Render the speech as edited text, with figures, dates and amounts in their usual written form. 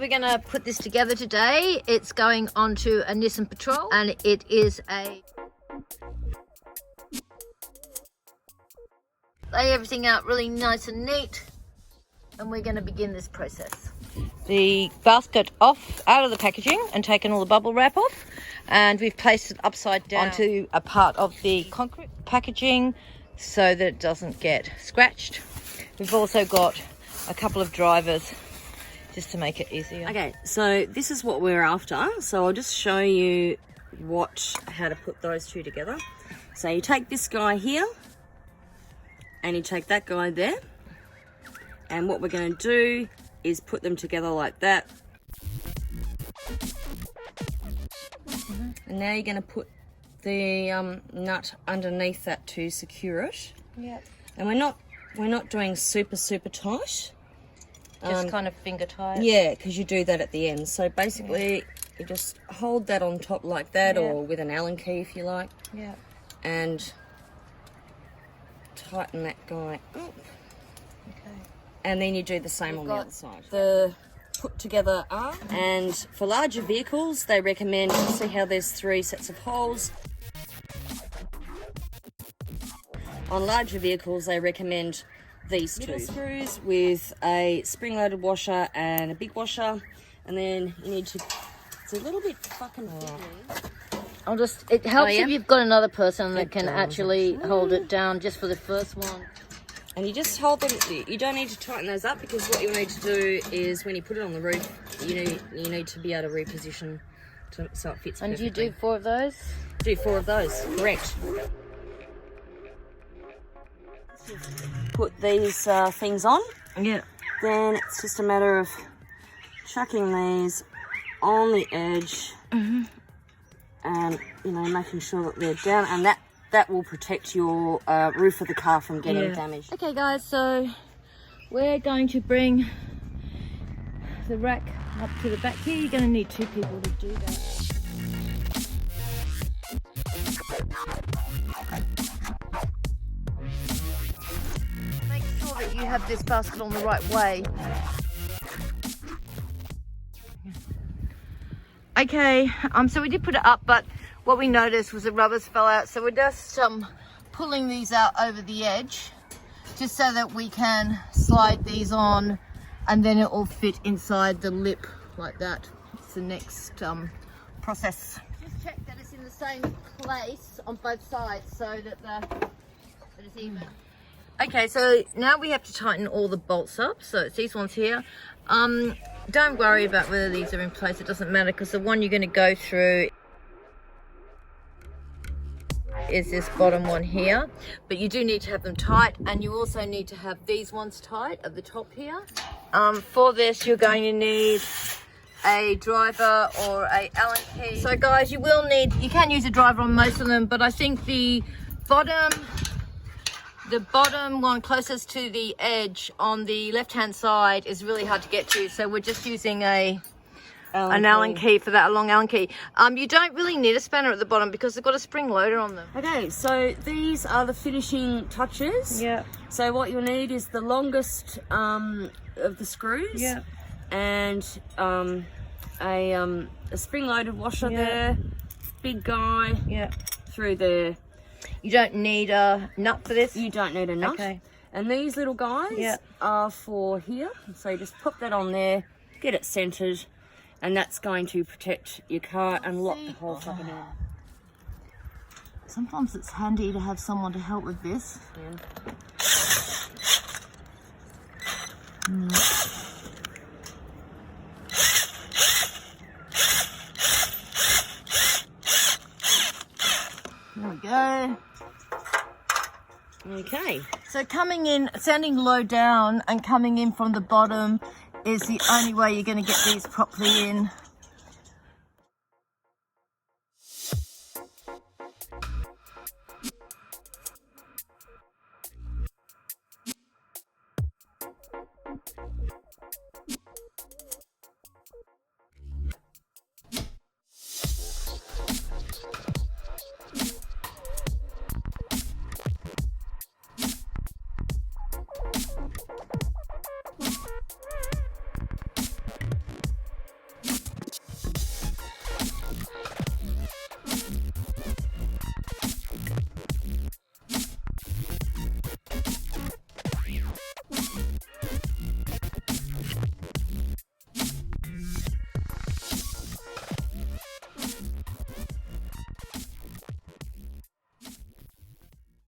we're going to put this together today. It's going onto a Nissan Patrol, and it is a... Lay everything out really nice and neat, and we're going to begin this process. The basket out of the packaging and taken all the bubble wrap off, and we've placed it upside down onto a part of the concrete packaging so that it doesn't get scratched. We've also got a couple of drivers just to make it easier. Okay, so this is what we're after. So I'll just show you how to put those two together. So you take this guy here and you take that guy there, and what we're going to do is put them together like that. And now you're going to put the nut underneath that to secure it. Yeah. And we're not doing super tight. Just kind of finger tight. Yeah, because you do that at the end. So basically, you just hold that on top like that, or with an Allen key if you like. Yeah. And tighten that guy up. Okay. And then you do the same on the other side. The put together arm, and for larger vehicles, they recommend, see how there's 3 sets of holes. On larger vehicles, they recommend these two screws with a spring-loaded washer and a big washer, and then you need to. It's a little bit fucking fiddly. It helps if you've got another person that can actually hold it down just for the first one. And you just hold them. You don't need to tighten those up, because what you'll need to do is when you put it on the roof, you need to be able to reposition so it fits. And perfectly. do you do 4 of those? Do 4 of those, correct. Put these things on. Yeah. Then it's just a matter of chucking these on the edge, and making sure that they're down, and that will protect your roof of the car from getting damaged. Okay guys, so we're going to bring the rack up to the back here. You're going to need 2 people to do that. Make sure that you have this basket on the right way. Okay, so we did put it up, but what we noticed was the rubbers fell out, so we're just pulling these out over the edge, just so that we can slide these on, and then it will fit inside the lip like that. It's the next process. Just check that it's in the same place on both sides, so that it's even. Okay, so now we have to tighten all the bolts up. So it's these ones here. Don't worry about whether these are in place, it doesn't matter, because the one you're going to go through is this bottom one here, but you do need to have them tight, and you also need to have these ones tight at the top here. For this you're going to need a driver or a Allen key. So guys, you can use a driver on most of them, but I think the bottom one closest to the edge on the left hand side is really hard to get to, so we're just using an Allen key for that, a long Allen key. You don't really need a spanner at the bottom because they've got a spring loader on them. Okay, so these are the finishing touches. Yeah. So what you'll need is the longest of the screws. Yeah. And a spring loaded washer there, big guy. Yeah. Through there. You don't need a nut for this? You don't need a nut. Okay. And these little guys are for here. So you just pop that on there, get it centered, and that's going to protect your car and lock the whole fucking in. Sometimes it's handy to have someone to help with this. There we go. Okay. So coming in, standing low down and coming in from the bottom is the only way you're going to get these properly in.